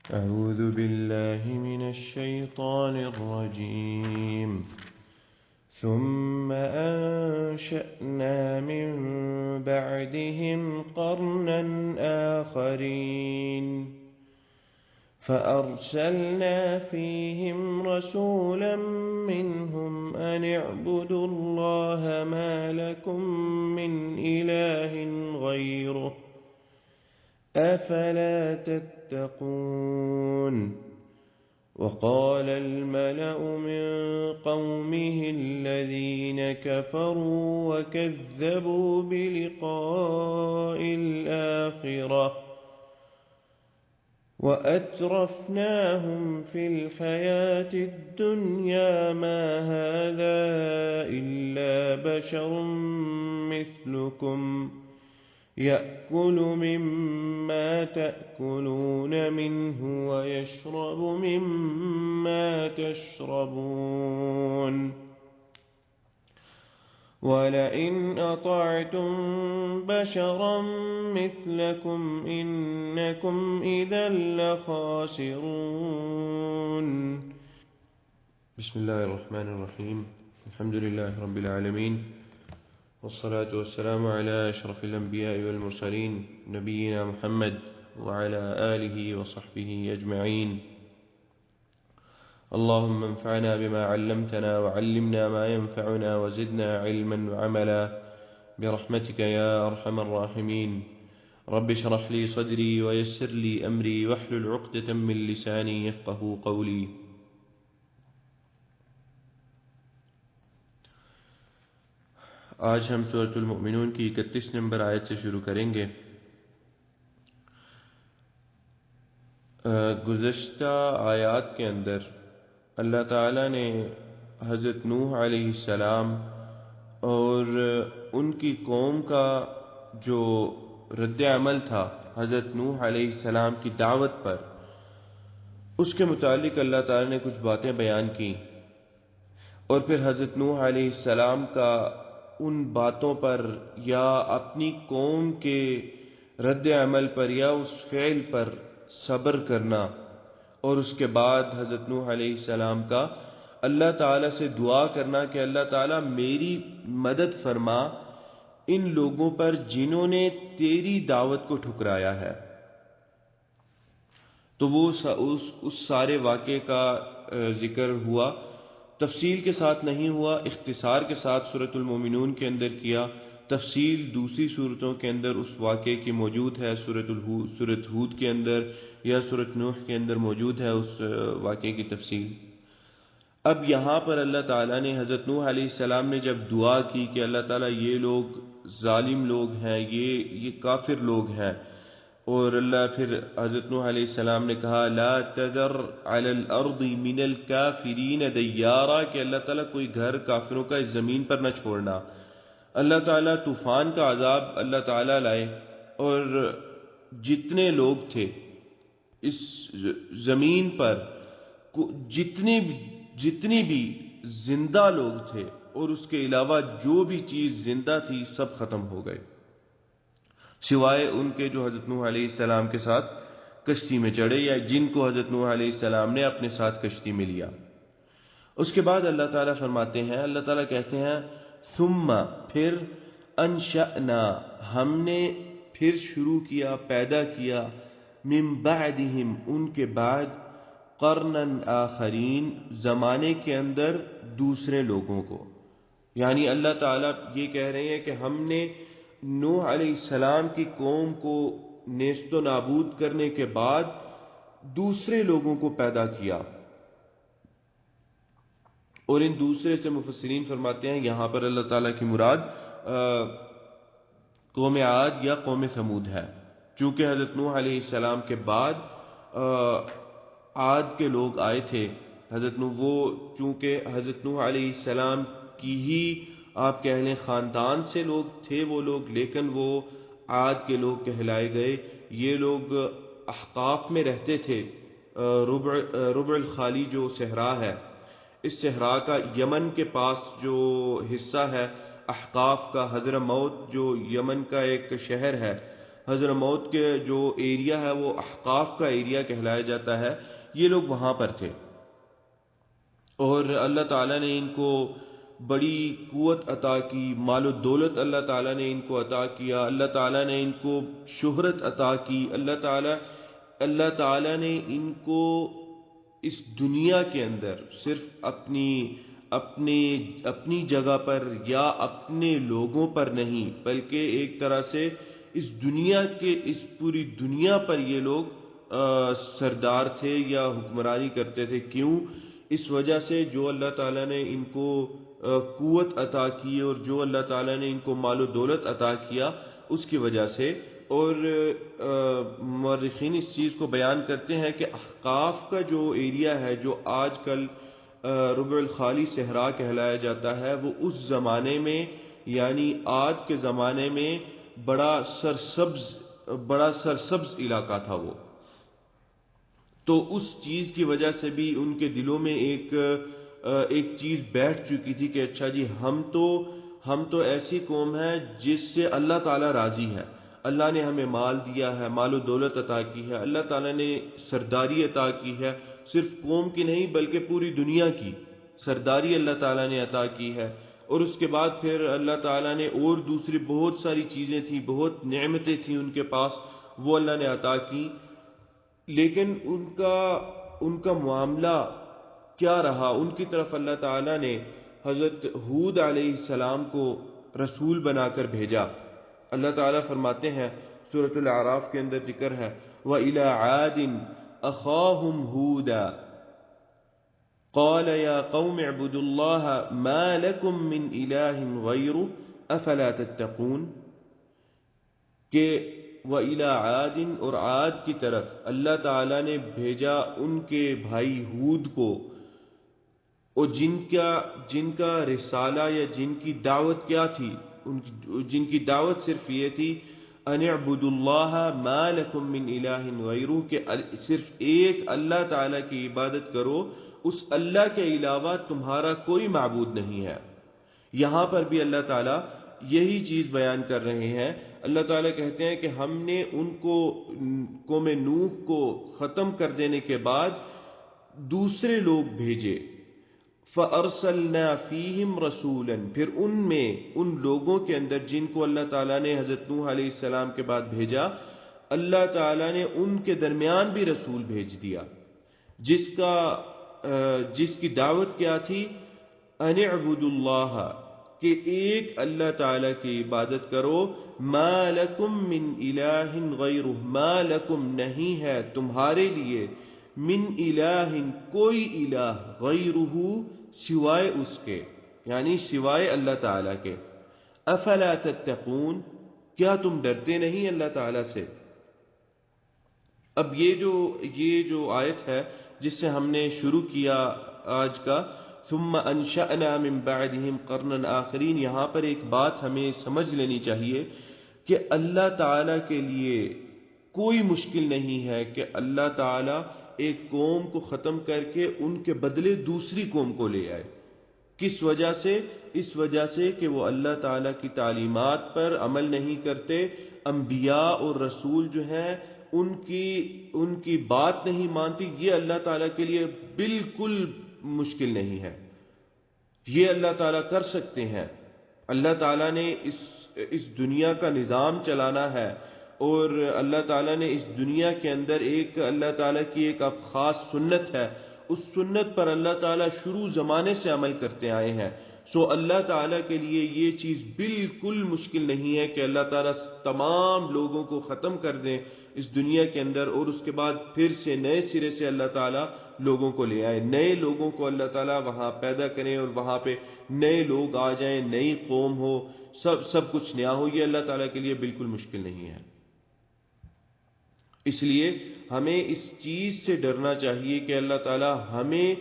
أعوذ بالله من الشيطان الرجيم. ثم أنشأنا من بعدهم قرنا آخرين فأرسلنا فيهم رسولا منهم أن اعبدوا الله ما لكم من إله غيره أفلا تتقون. وقال الملأ من قومه الذين كفروا وكذبوا بلقاء الآخرة وأترفناهم في الحياة الدنيا ما هذا إلا بشر مثلكم يأكل مما تأكلون منه ويشرب مما تشربون ولئن أطعتم بشرا مثلكم إنكم إذا لخاسرون. بسم الله الرحمن الرحيم. الحمد لله رب العالمين، والصلاة والسلام على أشرف الأنبياء والمرسلين نبينا محمد وعلى آله وصحبه أجمعين. اللهم انفعنا بما علمتنا وعلمنا ما ينفعنا وزدنا علما وعملا برحمتك يا أرحم الراحمين. رب اشرح لي صدري ويسر لي أمري واحلل عقدة من لساني يفقه قولي. آج ہم سورۃ المؤمنون کی 31 نمبر آیت سے شروع کریں گے۔ گزشتہ آیات کے اندر اللہ تعالیٰ نے حضرت نوح علیہ السلام اور ان کی قوم کا جو رد عمل تھا حضرت نوح علیہ السلام کی دعوت پر، اس کے متعلق اللہ تعالیٰ نے کچھ باتیں بیان کی، اور پھر حضرت نوح علیہ السلام کا ان باتوں پر یا اپنی قوم کے رد عمل پر یا اس فعل پر صبر کرنا، اور اس کے بعد حضرت نوح علیہ السلام کا اللہ تعالیٰ سے دعا کرنا کہ اللہ تعالیٰ میری مدد فرما ان لوگوں پر جنہوں نے تیری دعوت کو ٹھکرایا ہے۔ تو وہ اس سارے واقعے کا ذکر ہوا، تفصیل کے ساتھ نہیں ہوا، اختصار کے ساتھ سورۃ المؤمنون کے اندر کیا، تفصیل دوسری صورتوں کے اندر اس واقعے کی موجود ہے، سورۃ ہود کے اندر یا سورۃ نوح کے اندر موجود ہے اس واقعے کی تفصیل۔ اب یہاں پر اللہ تعالیٰ نے حضرت نوح علیہ السلام نے جب دعا کی کہ اللہ تعالیٰ یہ لوگ ظالم لوگ ہیں، یہ کافر لوگ ہیں، اور اللہ پھر حضرت نوح علیہ السلام نے کہا لا تذر علی الارض من الکافرین دیارا، کہ اللہ تعالیٰ کوئی گھر کافروں کا اس زمین پر نہ چھوڑنا۔ اللہ تعالیٰ طوفان کا عذاب اللہ تعالیٰ لائے، اور جتنے لوگ تھے اس زمین پر، جتنی بھی زندہ لوگ تھے اور اس کے علاوہ جو بھی چیز زندہ تھی سب ختم ہو گئے، سوائے ان کے جو حضرت نوح علیہ السلام کے ساتھ کشتی میں چڑھے یا جن کو حضرت نوح علیہ السلام نے اپنے ساتھ کشتی میں لیا۔ اس کے بعد اللہ تعالیٰ فرماتے ہیں، اللہ تعالیٰ کہتے ہیں ثم پھر انشأنا ہم نے پھر شروع کیا، پیدا کیا، من بعدہم ان کے بعد، قرنا آخرین زمانے کے اندر دوسرے لوگوں کو، یعنی اللہ تعالیٰ یہ کہہ رہے ہیں کہ ہم نے نوح علیہ السلام کی قوم کو نیست و نابود کرنے کے بعد دوسرے لوگوں کو پیدا کیا، اور ان دوسرے سے مفسرین فرماتے ہیں یہاں پر اللہ تعالیٰ کی مراد قوم عاد یا قوم ثمود ہے، چونکہ حضرت نوح علیہ السلام کے بعد عاد کے لوگ آئے تھے۔ حضرت نوح وہ چونکہ حضرت نوح علیہ السلام کی ہی آپ کہہ لیں خاندان سے لوگ تھے وہ لوگ، لیکن وہ عاد کے لوگ کہلائے گئے۔ یہ لوگ احقاف میں رہتے تھے، ربع الخالی جو صحرا ہے، اس صحرا کا یمن کے پاس جو حصہ ہے احقاف کا، حضرموت جو یمن کا ایک شہر ہے، حضرموت کے جو ایریا ہے وہ احقاف کا ایریا کہلایا جاتا ہے، یہ لوگ وہاں پر تھے، اور اللہ تعالیٰ نے ان کو بڑی قوت عطا کی، مال و دولت اللہ تعالیٰ نے ان کو عطا کیا، اللہ تعالیٰ نے ان کو شہرت عطا کی، اللہ تعالیٰ نے ان کو اس دنیا کے اندر صرف اپنی جگہ پر یا اپنے لوگوں پر نہیں، بلکہ ایک طرح سے اس پوری دنیا پر یہ لوگ سردار تھے یا حکمرانی کرتے تھے۔ کیوں؟ اس وجہ سے جو اللہ تعالیٰ نے ان کو قوت عطا کی اور جو اللہ تعالیٰ نے ان کو مال و دولت عطا کیا اس کی وجہ سے۔ اور مورخین اس چیز کو بیان کرتے ہیں کہ احقاف کا جو ایریا ہے، جو آج کل ربع الخالی صحرا کہلایا جاتا ہے، وہ اس زمانے میں یعنی آج کے زمانے میں بڑا سرسبز علاقہ تھا وہ۔ تو اس چیز کی وجہ سے بھی ان کے دلوں میں ایک چیز بیٹھ چکی تھی کہ اچھا جی ہم تو ایسی قوم ہے جس سے اللہ تعالیٰ راضی ہے، اللہ نے ہمیں مال دیا ہے، مال و دولت عطا کی ہے، اللہ تعالیٰ نے سرداری عطا کی ہے، صرف قوم کی نہیں بلکہ پوری دنیا کی سرداری اللہ تعالیٰ نے عطا کی ہے۔ اور اس کے بعد پھر اللہ تعالیٰ نے اور دوسری بہت ساری چیزیں تھیں، بہت نعمتیں تھیں ان کے پاس، وہ اللہ نے عطا کی، لیکن ان کا معاملہ کیا رہا؟ ان کی طرف اللہ تعالیٰ نے حضرت ہود علیہ السلام کو رسول بنا کر بھیجا۔ اللہ تعالیٰ فرماتے ہیں سورۃ الاعراف کے اندر ذکر ہے وَإِلَىٰ عَادٍ أَخَاهُمْ هُودًا قَالَ يَا قَوْمِ اعْبُدُوا اللَّهَ مَا لَكُم مِّنْ إِلَٰهٍ غَيْرُهُ أَفَلَا تَتَّقُونَ، کہ وَإِلَىٰ عَادٍ، اور عاد کی طرف اللہ تعالیٰ نے بھیجا ان کے بھائی ہود کو، اور جن کا رسالہ یا جن کی دعوت کیا تھی، جن کی دعوت صرف یہ تھی ان اعبدوا اللہ ما لکم من الہ غیرہ، کہ صرف ایک اللہ تعالیٰ کی عبادت کرو، اس اللہ کے علاوہ تمہارا کوئی معبود نہیں ہے۔ یہاں پر بھی اللہ تعالیٰ یہی چیز بیان کر رہے ہیں۔ اللہ تعالیٰ کہتے ہیں کہ ہم نے ان کو قوم نوح کو ختم کر دینے کے بعد دوسرے لوگ بھیجے، فَأَرْسَلْنَا فِيهِمْ رَسُولًا، پھر ان لوگوں کے اندر جن کو اللہ تعالیٰ نے حضرت نوح علیہ السلام کے بعد بھیجا، اللہ تعالیٰ نے ان کے درمیان بھی رسول بھیج دیا، جس کی دعوت کیا تھی ان اعبدوا اللہ، کہ ایک اللہ تعالیٰ کی عبادت کرو، ما لکم من الہ غیرہ، ما لکم نہیں ہے تمہارے لیے، من الہ کوئی الہ، غیرہ سوائے اس کے، یعنی سوائے اللہ تعالیٰ کے، افلا تتقون، کیا تم ڈرتے نہیں اللہ تعالیٰ سے؟ اب یہ جو آیت ہے جس سے ہم نے شروع کیا آج کا ثم انشأنا من بعدهم قرنا آخرین، یہاں پر ایک بات ہمیں سمجھ لینی چاہیے کہ اللہ تعالیٰ کے لیے کوئی مشکل نہیں ہے کہ اللہ تعالیٰ ایک قوم کو ختم کر کے ان کے بدلے دوسری قوم کو لے آئے۔ کس وجہ سے؟ اس وجہ سے کہ وہ اللہ تعالیٰ کی تعلیمات پر عمل نہیں کرتے، انبیاء اور رسول جو ہیں ان کی بات نہیں مانتی، یہ اللہ تعالیٰ کے لیے بالکل مشکل نہیں ہے، یہ اللہ تعالیٰ کر سکتے ہیں۔ اللہ تعالیٰ نے اس دنیا کا نظام چلانا ہے، اور اللہ تعالیٰ نے اس دنیا کے اندر ایک اللہ تعالیٰ کی ایک اب خاص سنت ہے، اس سنت پر اللہ تعالیٰ شروع زمانے سے عمل کرتے آئے ہیں۔ سو اللہ تعالیٰ کے لیے یہ چیز بالکل مشکل نہیں ہے کہ اللہ تعالیٰ تمام لوگوں کو ختم کر دیں اس دنیا کے اندر، اور اس کے بعد پھر سے نئے سرے سے اللہ تعالیٰ لوگوں کو لے آئے، نئے لوگوں کو اللہ تعالیٰ وہاں پیدا کریں، اور وہاں پہ نئے لوگ آ جائیں، نئی قوم ہو، سب کچھ نیا ہو، یہ اللہ تعالیٰ کے لیے بالکل مشکل نہیں ہے۔ اس لیے ہمیں اس چیز سے ڈرنا چاہیے کہ اللہ تعالیٰ ہمیں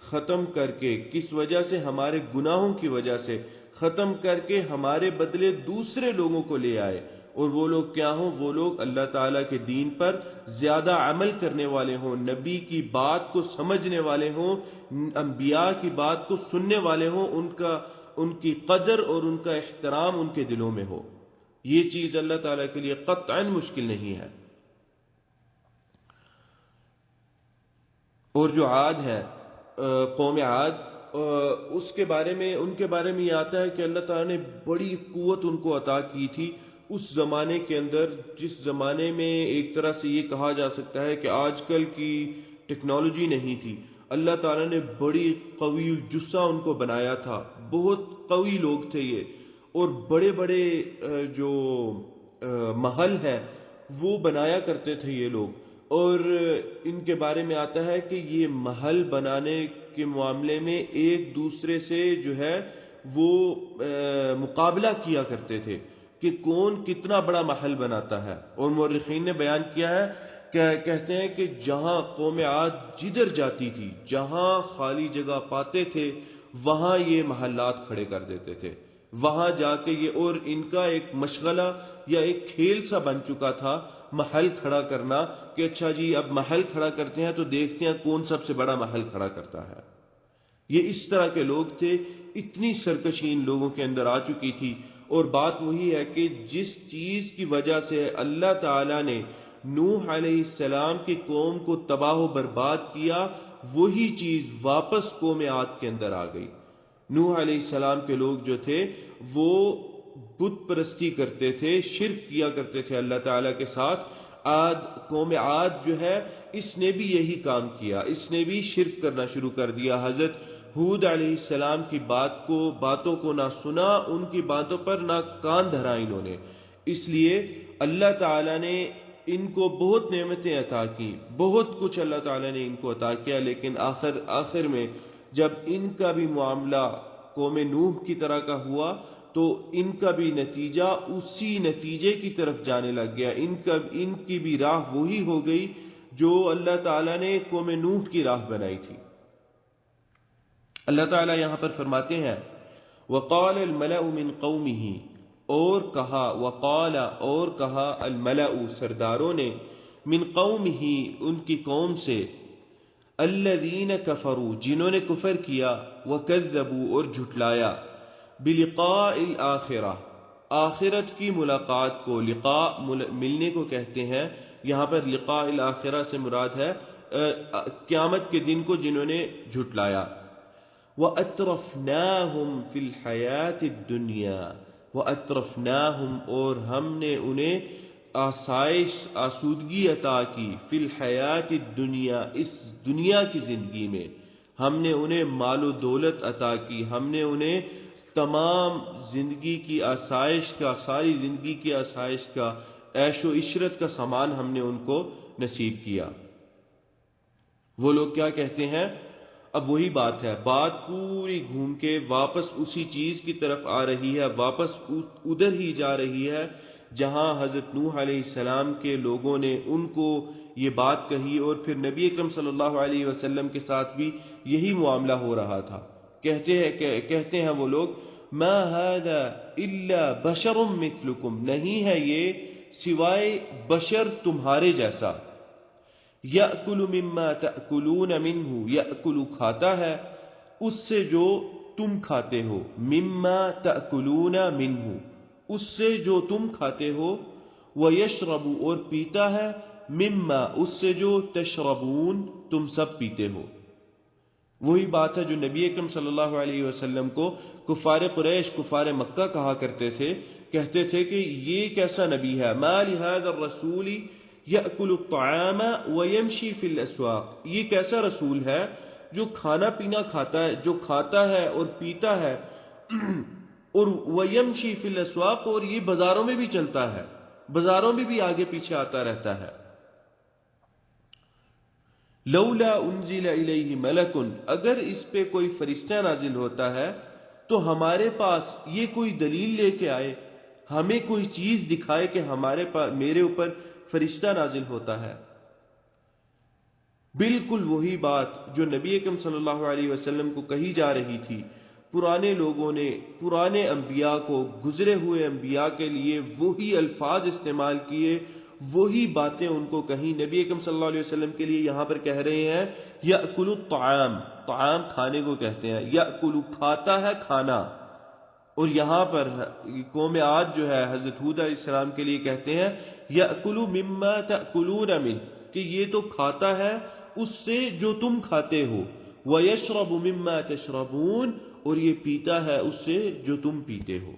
ختم کر کے، کس وجہ سے؟ ہمارے گناہوں کی وجہ سے ختم کر کے ہمارے بدلے دوسرے لوگوں کو لے آئے، اور وہ لوگ کیا ہوں؟ وہ لوگ اللہ تعالیٰ کے دین پر زیادہ عمل کرنے والے ہوں، نبی کی بات کو سمجھنے والے ہوں، انبیاء کی بات کو سننے والے ہوں، ان کی قدر اور ان کا احترام ان کے دلوں میں ہو۔ یہ چیز اللہ تعالیٰ کے لیے قطعاً مشکل نہیں ہے۔ اور جو عاد ہے، قوم عاد، اس کے بارے میں، ان کے بارے میں یہ آتا ہے کہ اللہ تعالیٰ نے بڑی قوت ان کو عطا کی تھی اس زمانے کے اندر، جس زمانے میں ایک طرح سے یہ کہا جا سکتا ہے کہ آج کل کی ٹیکنالوجی نہیں تھی۔ اللہ تعالیٰ نے بڑی قوی الجثہ ان کو بنایا تھا، بہت قوی لوگ تھے یہ، اور بڑے بڑے جو محل ہے وہ بنایا کرتے تھے یہ لوگ۔ اور ان کے بارے میں آتا ہے کہ یہ محل بنانے کے معاملے میں ایک دوسرے سے جو ہے وہ مقابلہ کیا کرتے تھے کہ کون کتنا بڑا محل بناتا ہے۔ اور مورخین نے بیان کیا ہے کہ کہتے ہیں کہ جہاں قوم عاد جدھر جاتی تھی، جہاں خالی جگہ پاتے تھے، وہاں یہ محلات کھڑے کر دیتے تھے، وہاں جا کے یہ، اور ان کا ایک مشغلہ یا ایک کھیل سا بن چکا تھا محل کھڑا کرنا، کہ اچھا جی اب محل کھڑا کرتے ہیں تو دیکھتے ہیں کون سب سے بڑا محل کھڑا کرتا ہے۔ یہ اس طرح کے لوگ تھے، اتنی سرکشی ان لوگوں کے اندر آ چکی تھی۔ اور بات وہی ہے کہ جس چیز کی وجہ سے اللہ تعالیٰ نے نوح علیہ السلام کی قوم کو تباہ و برباد کیا، وہی چیز واپس قوم عاد کے اندر آ گئی۔ نوح علیہ السلام کے لوگ جو تھے وہ بت پرستی کرتے تھے، شرک کیا کرتے تھے اللہ تعالیٰ کے ساتھ۔ قوم عاد جو ہے اس نے بھی یہی کام کیا، اس نے بھی شرک کرنا شروع کر دیا۔ حضرت ہود علیہ السلام کی باتوں کو نہ سنا، ان کی باتوں پر نہ کان دھرا انہوں نے۔ اس لیے اللہ تعالیٰ نے ان کو بہت نعمتیں عطا کی، بہت کچھ اللہ تعالیٰ نے ان کو عطا کیا، لیکن آخر میں جب ان کا بھی معاملہ قوم نوح کی طرح کا ہوا تو ان کا بھی نتیجہ اسی نتیجے کی طرف جانے لگ گیا۔ ان کی بھی راہ وہی ہو گئی جو اللہ تعالیٰ نے قوم نوح کی راہ بنائی تھی۔ اللہ تعالیٰ یہاں پر فرماتے ہیں وقال الملأ من قومه، اور کہا، وقال اور کہا، الملأ سرداروں نے، من قومه ان کی قوم سے، الذین کفروا جنہوں نے کفر کیا، وکذبوا اور جھٹلایا، بلقاء الآخرہ آخرت کی ملاقات کو، لقاء ملنے کو کہتے ہیں، یہاں پر لقاء الآخرہ سے مراد ہے قیامت کے دن کو جنہوں نے جھٹلایا۔ وَأَتْرَفْنَاهُمْ فِي الْحَيَاةِ الدُّنْيَا وَأَتْرَفْنَاهُمْ اور ہم نے انہیں آسائش، آسودگی عطا کی، فی الحیات الدنیا اس دنیا کی زندگی میں، ہم نے انہیں مال و دولت عطا کی، ہم نے انہیں تمام زندگی کی آسائش کا، ساری زندگی کی آسائش کا، عیش و عشرت کا سامان ہم نے ان کو نصیب کیا۔ وہ لوگ کیا کہتے ہیں؟ اب وہی بات ہے، بات پوری گھوم کے واپس اسی چیز کی طرف آ رہی ہے، واپس ادھر ہی جا رہی ہے جہاں حضرت نوح علیہ السلام کے لوگوں نے ان کو یہ بات کہی، اور پھر نبی اکرم صلی اللہ علیہ وسلم کے ساتھ بھی یہی معاملہ ہو رہا تھا۔ کہتے ہیں وہ لوگ، ما هذا الا بشر مثلکم، نہیں ہے یہ سوائے بشر تمہارے جیسا، یأکل مما تأکلون منہ، یأکل کھاتا ہے اس سے جو تم کھاتے ہو، مما تأکلون منہ اس سے جو تم کھاتے ہو، ویشرب اور پیتا ہے، مما اس سے جو تشربون تم سب پیتے ہو۔ وہی بات ہے جو نبی اکرم صلی اللہ علیہ وسلم کو کفار قریش، کفار مکہ کہا کرتے تھے، کہتے تھے کہ یہ کیسا نبی ہے، ما لہذا الرسول یأکل الطعام ویمشی فی الاسواق، یہ کیسا رسول ہے جو کھانا پینا کھاتا ہے، جو کھاتا ہے اور پیتا ہے، اور ویمشی فی الاسواق اور یہ بازاروں میں بھی چلتا ہے، بازاروں میں بھی آگے پیچھے آتا رہتا ہے۔ لولا انزل الیہ ملک، اگر اس پہ کوئی فرشتہ نازل ہوتا ہے تو ہمارے پاس یہ کوئی دلیل لے کے آئے، ہمیں کوئی چیز دکھائے کہ ہمارے پاس، میرے اوپر فرشتہ نازل ہوتا ہے۔ بالکل وہی بات جو نبی اکرم صلی اللہ علیہ وسلم کو کہی جا رہی تھی، پرانے لوگوں نے، پرانے انبیاء کو، گزرے ہوئے انبیاء کے لیے وہی الفاظ استعمال کیے، وہی باتیں ان کو کہیں۔ نبی اکرم صلی اللہ علیہ وسلم کے لیے یہاں پر کہہ رہے ہیں یأکل الطعام، طعام کھانے کو کہتے ہیں، یأکل کھاتا ہے کھانا، اور یہاں پر قوم عاد جو ہے حضرت ہود علیہ السلام کے لیے کہتے ہیں یأکل مما تأکلون من، کہ یہ تو کھاتا ہے اس سے جو تم کھاتے ہو، وَيَشْرَبُ مِمَّا تَشْرَبُونَ، اور یہ پیتا ہے اس سے جو تم پیتے ہو۔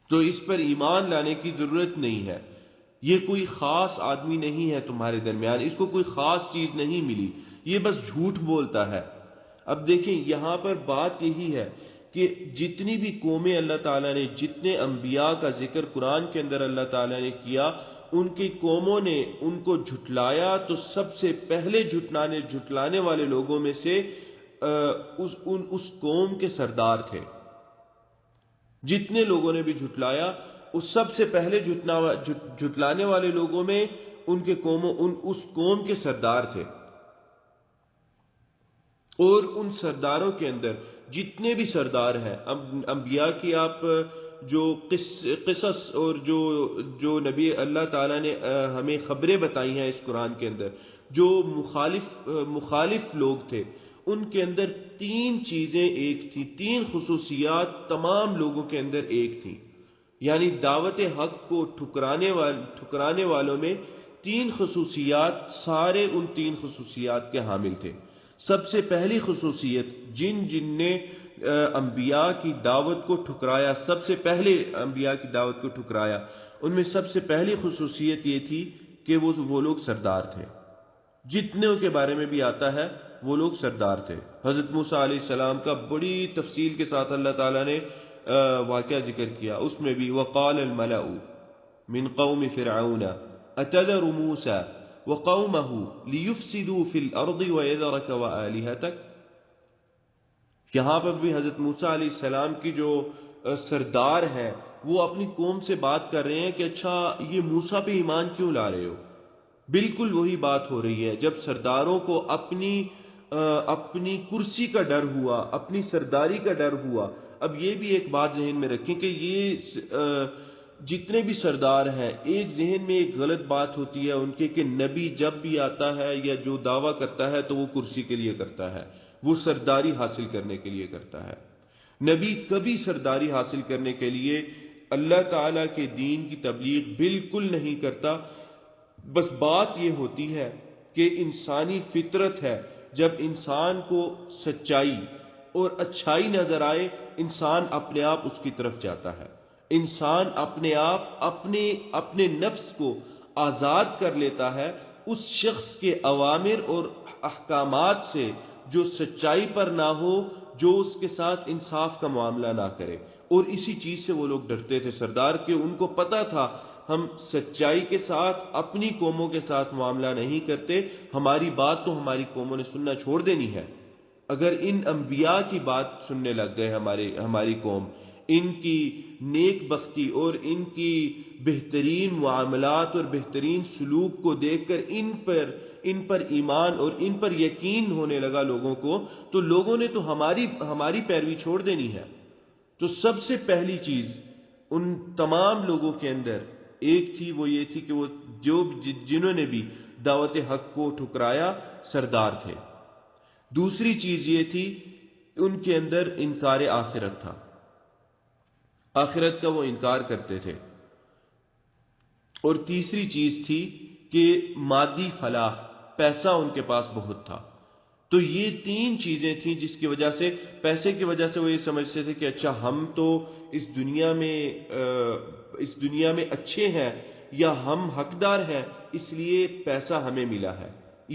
تو اس پر ایمان لانے کی ضرورت نہیں ہے، یہ کوئی خاص آدمی نہیں ہے تمہارے درمیان، اس کو کوئی خاص چیز نہیں ملی، یہ بس جھوٹ بولتا ہے۔ اب دیکھیں یہاں پر بات یہی ہے کہ جتنی بھی قومیں اللہ تعالیٰ نے، جتنے انبیاء کا ذکر قرآن کے اندر اللہ تعالیٰ نے کیا، ان کی قوموں نے ان کو جھٹلایا، تو سب سے پہلے جھٹلانے والے لوگوں میں سے اس قوم کے سردار تھے۔ جتنے لوگوں نے بھی جھٹلایا، اس سب سے پہلے جھٹلانے والے لوگوں میں اس قوم کے سردار تھے۔ اور ان سرداروں کے اندر جتنے بھی سردار ہیں، انبیاء کی آپ جو قصص اور جو نبی اللہ تعالیٰ نے ہمیں خبریں بتائی ہیں اس قرآن کے اندر، جو مخالف لوگ تھے، ان کے اندر تین چیزیں ایک تھی، تین خصوصیات تمام لوگوں کے اندر ایک تھی، یعنی دعوت حق کو ٹھکرانے والوں میں تین خصوصیات، سارے ان تین خصوصیات کے حامل تھے۔ سب سے پہلی خصوصیت، جن نے انبیاء کی دعوت کو ٹھکرایا، سب سے پہلے انبیاء کی دعوت کو ٹھکرایا، ان میں سب سے پہلی خصوصیت یہ تھی کہ وہ لوگ سردار تھے۔ جتنے کے بارے میں بھی آتا ہے وہ لوگ سردار تھے۔ حضرت موسیٰ علیہ السلام کا بڑی تفصیل کے ساتھ اللہ تعالیٰ نے واقعہ ذکر کیا، اس میں بھی وقال الملأ من قوم فرعون اتذر موسیٰ وقومه ليفسدوا في الارض ويذرك وآلهتك۔ یہاں پر بھی حضرت موسیٰ علیہ السلام کی جو سردار ہے وہ اپنی قوم سے بات کر رہے ہیں کہ اچھا یہ موسیٰ پہ ایمان کیوں لا رہے ہو؟ بالکل وہی بات ہو رہی ہے جب سرداروں کو اپنی کرسی کا ڈر ہوا، اپنی سرداری کا ڈر ہوا۔ اب یہ بھی ایک بات ذہن میں رکھیں کہ یہ جتنے بھی سردار ہیں، ایک ذہن میں ایک غلط بات ہوتی ہے ان کے کہ نبی جب بھی آتا ہے یا جو دعویٰ کرتا ہے تو وہ کرسی کے لیے کرتا ہے، وہ سرداری حاصل کرنے کے لیے کرتا ہے۔ نبی کبھی سرداری حاصل کرنے کے لیے اللہ تعالیٰ کے دین کی تبلیغ بالکل نہیں کرتا۔ بس بات یہ ہوتی ہے کہ انسانی فطرت ہے، جب انسان کو سچائی اور اچھائی نظر آئے، انسان اپنے آپ اس کی طرف جاتا ہے۔ انسان اپنے آپ اپنے نفس کو آزاد کر لیتا ہے اس شخص کے اوامر اور احکامات سے جو سچائی پر نہ ہو، جو اس کے ساتھ انصاف کا معاملہ نہ کرے۔ اور اسی چیز سے وہ لوگ ڈرتے تھے سردار، کہ ان کو پتا تھا ہم سچائی کے ساتھ اپنی قوموں کے ساتھ معاملہ نہیں کرتے، ہماری بات تو ہماری قوموں نے سننا چھوڑ دینی ہے۔ اگر ان انبیاء کی بات سننے لگ گئے ہماری قوم، ان کی نیک بختی اور ان کی بہترین معاملات اور بہترین سلوک کو دیکھ کر ان پر ایمان اور ان پر یقین ہونے لگا لوگوں کو، تو لوگوں نے تو ہماری پیروی چھوڑ دینی ہے۔ تو سب سے پہلی چیز ان تمام لوگوں کے اندر ایک تھی، وہ یہ تھی کہ وہ جنہوں نے بھی دعوت حق کو ٹھکرایا سردار تھے۔ دوسری چیز یہ تھی ان کے اندر انکار آخرت تھا، آخرت کا وہ انکار کرتے تھے۔ اور تیسری چیز تھی کہ مادی فلاح، پیسہ ان کے پاس بہت تھا۔ تو یہ تین چیزیں تھیں جس کی وجہ سے، پیسے کی وجہ سے وہ یہ سمجھتے تھے کہ اچھا ہم تو اس دنیا میں اچھے ہیں یا ہم حقدار ہیں، اس لیے پیسہ ہمیں ملا ہے۔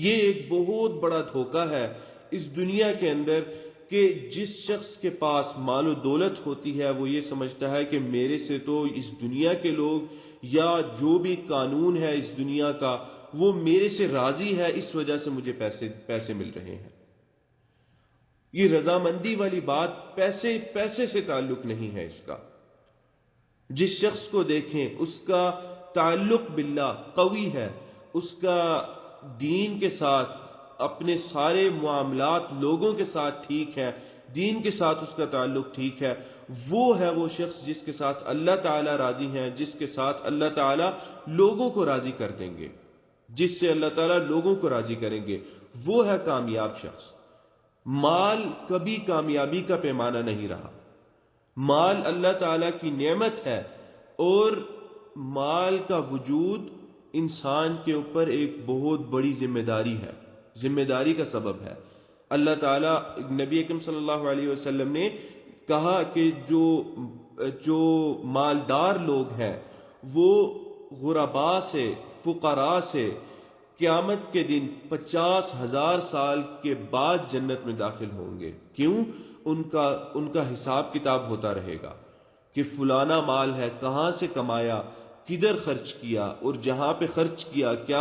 یہ ایک بہت بڑا دھوکہ ہے اس دنیا کے اندر کہ جس شخص کے پاس مال و دولت ہوتی ہے وہ یہ سمجھتا ہے کہ میرے سے تو اس دنیا کے لوگ یا جو بھی قانون ہے اس دنیا کا وہ میرے سے راضی ہے، اس وجہ سے مجھے پیسے مل رہے ہیں۔ یہ رضامندی والی بات پیسے سے تعلق نہیں ہے اس کا۔ جس شخص کو دیکھیں اس کا تعلق باللہ قوی ہے، اس کا دین کے ساتھ اپنے سارے معاملات لوگوں کے ساتھ ٹھیک ہے، دین کے ساتھ اس کا تعلق ٹھیک ہے، وہ ہے وہ شخص جس کے ساتھ اللہ تعالیٰ راضی ہیں، جس کے ساتھ اللہ تعالیٰ لوگوں کو راضی کر دیں گے، جس سے اللہ تعالیٰ لوگوں کو راضی کریں گے، وہ ہے کامیاب شخص۔ مال کبھی کامیابی کا پیمانہ نہیں رہا، مال اللہ تعالیٰ کی نعمت ہے، اور مال کا وجود انسان کے اوپر ایک بہت بڑی ذمہ داری ہے، ذمہ داری کا سبب ہے۔ اللہ تعالیٰ، نبی اکرم صلی اللہ علیہ وسلم نے کہا کہ جو مالدار لوگ ہیں وہ غرباء سے، فقراء سے قیامت کے دن 50,000 سال کے بعد جنت میں داخل ہوں گے۔ کیوں؟ ان کا حساب کتاب ہوتا رہے گا کہ فلانا مال ہے، کہاں سے کمایا، کدھر خرچ کیا، اور جہاں پہ خرچ کیا کیا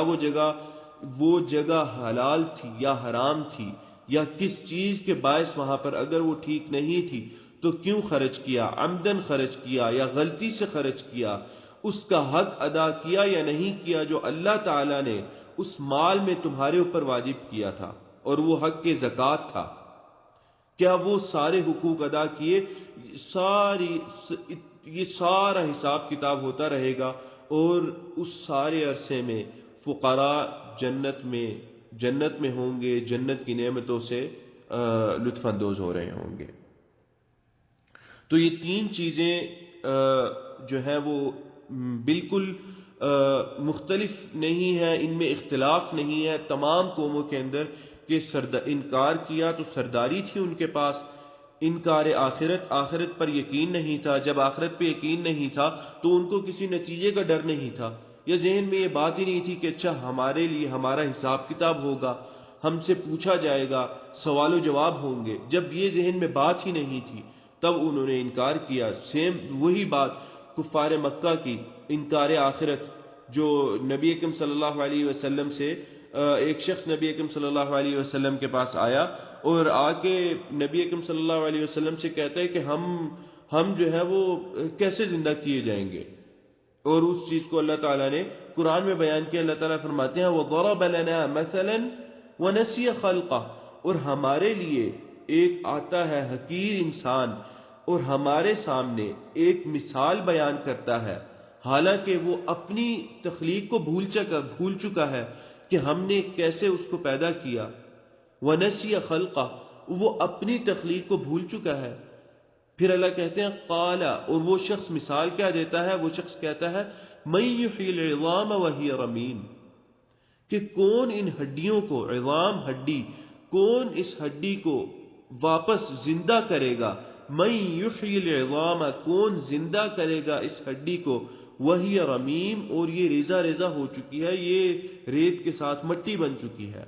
وہ جگہ حلال تھی یا حرام تھی، یا کس چیز کے باعث وہاں پر اگر وہ ٹھیک نہیں تھی تو کیوں خرچ کیا، عمدن خرچ کیا یا غلطی سے خرچ کیا، اس کا حق ادا کیا یا نہیں کیا جو اللہ تعالیٰ نے اس مال میں تمہارے اوپر واجب کیا تھا، اور وہ حق کے زکوٰۃ تھا، کیا وہ سارے حقوق ادا کیے؟ یہ سارا حساب کتاب ہوتا رہے گا، اور اس سارے عرصے میں فقراء جنت میں ہوں گے، جنت کی نعمتوں سے لطف اندوز ہو رہے ہوں گے۔ تو یہ تین چیزیں جو ہے وہ بالکل مختلف نہیں ہے، ان میں اختلاف نہیں ہے تمام قوموں کے اندر، کہ انکار کیا تو سرداری تھی ان کے پاس، انکار آخرت پر یقین نہیں تھا۔ جب آخرت پہ یقین نہیں تھا تو ان کو کسی نتیجے کا ڈر نہیں تھا، یا ذہن میں یہ بات ہی نہیں تھی کہ اچھا ہمارے لیے ہمارا حساب کتاب ہوگا، ہم سے پوچھا جائے گا، سوال و جواب ہوں گے۔ جب یہ ذہن میں بات ہی نہیں تھی تب انہوں نے انکار کیا۔ سیم وہی بات کفار مکہ کی، انکار آخرت، جو نبی اکرم صلی اللہ علیہ وسلم سے ایک شخص نبی اکرم صلی اللہ علیہ وسلم کے پاس آیا اور آ کے نبی اکرم صلی اللہ علیہ وسلم سے کہتا ہے کہ ہم جو ہے وہ کیسے زندہ کیے جائیں گے، اور اس چیز کو اللہ تعالیٰ نے قرآن میں بیان کیا۔ اللہ تعالیٰ فرماتے ہیں وَضَرَبَ لَنَا مَثَلًا وَنَسِيَ خَلْقَهُ، اور ہمارے لیے ایک آتا ہے حقیر انسان اور ہمارے سامنے ایک مثال بیان کرتا ہے، حالانکہ وہ اپنی تخلیق کو بھول چکا ہے کہ ہم نے کیسے اس کو پیدا کیا۔ وَنَسِيَ خَلْقَهُ، وہ اپنی تخلیق کو بھول چکا ہے۔ پھر اللہ کہتے ہیں قَالَ، اور وہ شخص مثال کیا دیتا ہے؟ وہ شخص کہتا ہے مَن يُحْيِي الْعِظَامَ وَهِيَ رَمِيمٌ، کہ کون ان ہڈیوں کو، عظام ہڈی، کون اس ہڈی کو واپس زندہ کرے گا؟ مَن يُحْيِي الْعِظَامَ، کون زندہ کرے گا اس ہڈی کو، وَهِيَ رَمِيمٌ، اور یہ ریزہ ریزہ ہو چکی ہے، یہ ریت کے ساتھ مٹی بن چکی ہے۔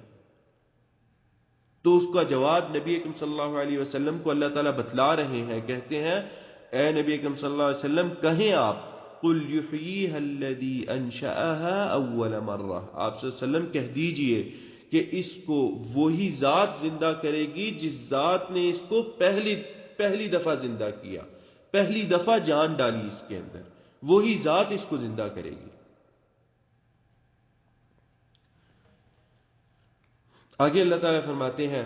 تو اس کا جواب نبی اکرم صلی اللہ علیہ وسلم کو اللہ تعالیٰ بتلا رہے ہیں، کہتے ہیں اے نبی اکرم صلی اللہ علیہ وسلم کہیں آپ قُلْ يُحْيِيهَا الَّذِي أَنشَأَهَا أَوَّلَ مَرَّةٍ، آپ صلی اللہ علیہ وسلم کہہ دیجئے کہ اس کو وہی ذات زندہ کرے گی جس ذات نے اس کو پہلی دفعہ زندہ کیا، پہلی دفعہ جان ڈالی اس کے اندر، وہی ذات اس کو زندہ کرے گی۔ آگے اللہ تعالیٰ فرماتے ہیں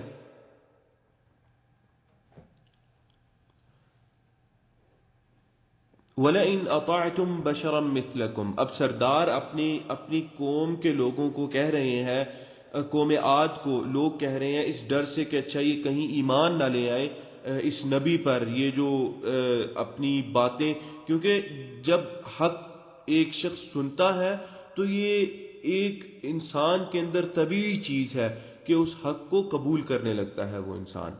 وَلَئِنْ أَطَعْتُمْ بَشَرًا مِثْلَكُمْ، اب سردار اپنی قوم کے لوگوں کو کہہ رہے ہیں، قوم عاد کو لوگ کہہ رہے ہیں اس ڈر سے کہ اچھا یہ کہیں ایمان نہ لے آئے اس نبی پر، یہ جو اپنی باتیں، کیونکہ جب حق ایک شخص سنتا ہے تو یہ ایک انسان کے اندر طبیعی چیز ہے کہ اس حق کو قبول کرنے لگتا ہے، وہ انسان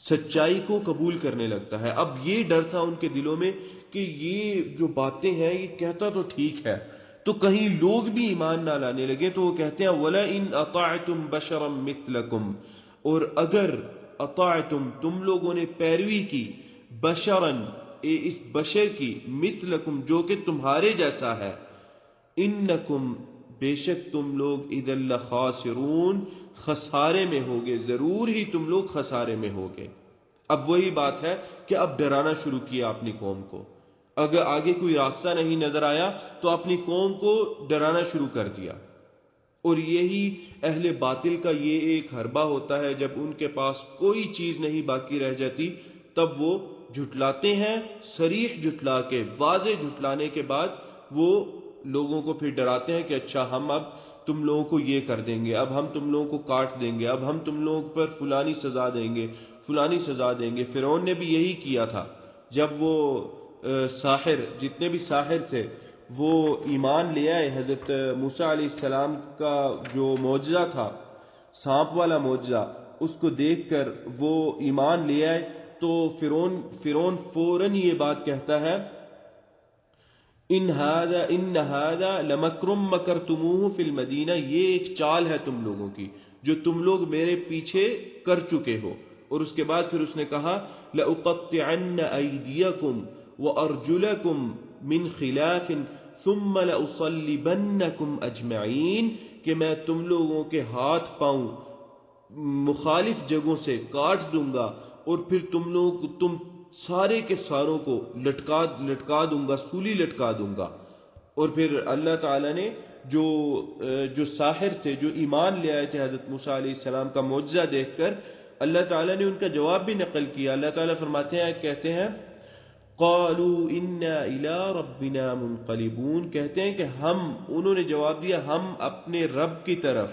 سچائی کو قبول کرنے لگتا ہے۔ اب یہ ڈر تھا ان کے دلوں میں کہ یہ جو باتیں ہیں یہ کہتا تو ٹھیک ہے، تو کہیں لوگ بھی ایمان نہ لانے لگے، تو وہ کہتے ہیں وَلَئِنْ أَطَعْتُمْ بَشَرًا مِثْلَكُمْ، اور اگر اطاعتم تم لوگوں نے پیروی کی، بشراً اس بشر کی، مثلکم جو کہ تمہارے جیسا ہے، انکم بے شک تم لوگ اذا لخاسرون خسارے میں ہوگے، ضرور ہی تم لوگ خسارے میں ہوگے۔ اب وہی بات ہے کہ اب ڈرانا شروع کیا اپنی قوم کو، اگر آگے کوئی راستہ نہیں نظر آیا تو اپنی قوم کو ڈرانا شروع کر دیا۔ اور یہی اہل باطل کا یہ ایک حربہ ہوتا ہے، جب ان کے پاس کوئی چیز نہیں باقی رہ جاتی تب وہ جھٹلاتے ہیں، صریح جھٹلا کے، واضح جھٹلانے کے بعد وہ لوگوں کو پھر ڈراتے ہیں کہ اچھا ہم اب تم لوگوں کو یہ کر دیں گے، اب ہم تم لوگوں کو کاٹ دیں گے، اب ہم تم لوگوں پر فلانی سزا دیں گے، فلانی سزا دیں گے۔ فرعون نے بھی یہی کیا تھا، جب وہ ساحر، جتنے بھی ساحر تھے وہ ایمان لے آئے حضرت موسیٰ علیہ السلام کا جو معجزہ تھا، سانپ والا معجزہ، اس کو دیکھ کر وہ ایمان لے آئے، تو فرعون فوراً یہ بات کہتا ہے ان هذا لمکر مکرتموہ فی المدینہ، یہ ایک چال ہے تم لوگوں کی جو تم لوگ میرے پیچھے کر چکے ہو۔ اور اس کے بعد پھر اس نے کہا لأقطعن ایدیکم وارجلکم من خلاف ثم لأصلبنکم اجمعین، کہ میں تم لوگوں کے ہاتھ پاؤں مخالف جگہوں سے کاٹ دوں گا، اور پھر تم سارے کے ساروں کو لٹکا دوں گا، سولی لٹکا دوں گا۔ اور پھر اللہ تعالیٰ نے جو ساحر تھے، جو ایمان لے آئے تھے حضرت موسیٰ علیہ السلام کا معجزہ دیکھ کر، اللہ تعالیٰ نے ان کا جواب بھی نقل کیا۔ اللہ تعالیٰ فرماتے ہیں، کہتے ہیں قالوا انا الى ربنا منقلبون، کہتے ہیں کہ انہوں نے جواب دیا ہم اپنے رب کی طرف،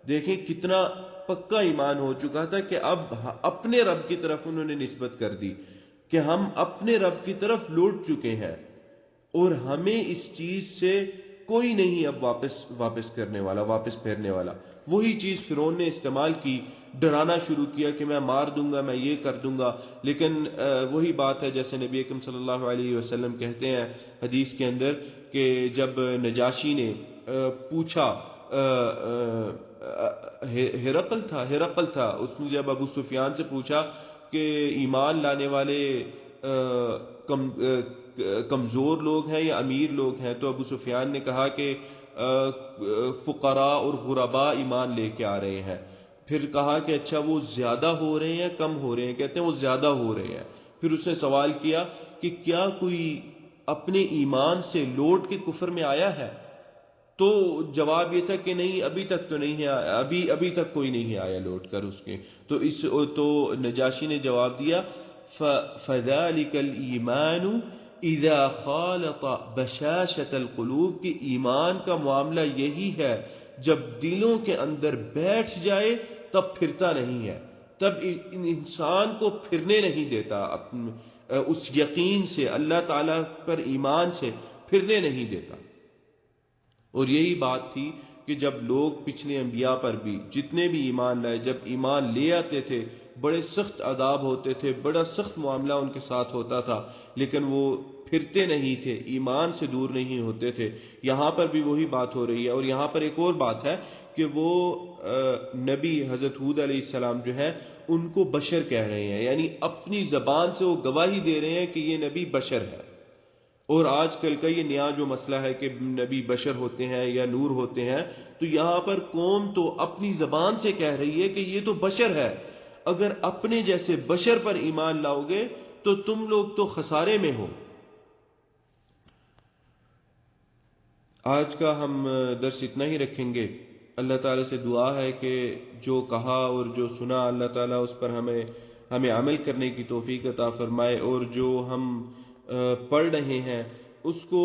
دیکھیں کتنا پکا ایمان ہو چکا تھا کہ اب اپنے رب کی طرف انہوں نے نسبت کر دی کہ ہم اپنے رب کی طرف لوٹ چکے ہیں، اور ہمیں اس چیز سے کوئی نہیں اب واپس کرنے والا، واپس پھیرنے والا۔ وہی چیز فرعون نے استعمال کی، ڈرانا شروع کیا کہ میں مار دوں گا، میں یہ کر دوں گا۔ لیکن وہی بات ہے جیسے نبی اکرم صلی اللہ علیہ وسلم کہتے ہیں حدیث کے اندر کہ جب نجاشی نے پوچھا، ہرقل تھا، اس نے جب ابو سفیان سے پوچھا کہ ایمان لانے والے کمزور لوگ ہیں یا امیر لوگ ہیں، تو ابو سفیان نے کہا کہ فقراء اور غرباء ایمان لے کے آ رہے ہیں۔ پھر کہا کہ اچھا وہ زیادہ ہو رہے ہیں کم ہو رہے ہیں؟ کہتے ہیں وہ زیادہ ہو رہے ہیں۔ پھر اس نے سوال کیا کہ کیا کوئی اپنے ایمان سے لوٹ کے کفر میں آیا ہے؟ تو جواب یہ تھا کہ نہیں، ابھی تک تو نہیں ہے، ابھی تک کوئی نہیں ہے آیا لوٹ کر اس کے۔ تو نجاشی نے جواب دیا فَذَلِكَ الْإِيمَانُ اذا خالط بشاشت القلوب، کہ ایمان کا معاملہ یہی ہے جب دلوں کے اندر بیٹھ جائے تب پھرتا نہیں ہے، تب انسان کو پھرنے نہیں دیتا، اس یقین سے، اللہ تعالیٰ پر ایمان سے پھرنے نہیں دیتا۔ اور یہی بات تھی کہ جب لوگ پچھلے انبیاء پر بھی جتنے بھی ایمان لائے، جب ایمان لے آتے تھے بڑے سخت عذاب ہوتے تھے، بڑا سخت معاملہ ان کے ساتھ ہوتا تھا، لیکن وہ پھرتے نہیں تھے، ایمان سے دور نہیں ہوتے تھے۔ یہاں پر بھی وہی بات ہو رہی ہے۔ اور یہاں پر ایک اور بات ہے کہ وہ نبی حضرت ہود علیہ السلام جو ہے ان کو بشر کہہ رہے ہیں، یعنی اپنی زبان سے وہ گواہی دے رہے ہیں کہ یہ نبی بشر ہے۔ اور آج کل کا یہ نیا جو مسئلہ ہے کہ نبی بشر ہوتے ہیں یا نور ہوتے ہیں، تو یہاں پر قوم تو اپنی زبان سے کہہ رہی ہے کہ یہ تو بشر ہے، اگر اپنے جیسے بشر پر ایمان لاؤ گے تو تم لوگ تو خسارے میں ہو۔ آج کا ہم درس اتنا ہی رکھیں گے۔ اللہ تعالیٰ سے دعا ہے کہ جو کہا اور جو سنا اللہ تعالیٰ اس پر ہمیں عمل کرنے کی توفیق عطا فرمائے، اور جو ہم پڑھ رہے ہیں اس کو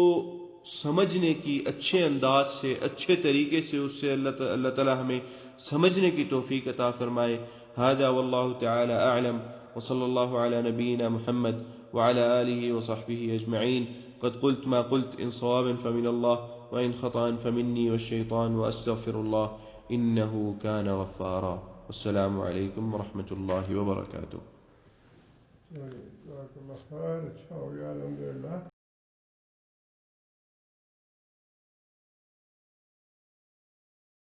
سمجھنے کی اچھے انداز سے، اچھے طریقے سے اس سے اللہ تعالیٰ ہمیں سمجھنے کی توفیق عطا فرمائے۔ ھذا واللہ تعالی اعلم، وصلی اللہ علی نبینا محمد وعلى آلہ وصحبہ اجمعین۔ قد قلت ما قلت ان صوابا فمن اللہ وان خطأ فمنی والشیطان واستغفر اللہ انہ کان غفارا۔ السلام علیکم ورحمۃ اللہ وبرکاتہ۔ جزاک اللہ خیر، اچھا ہو گیا الحمدللہ۔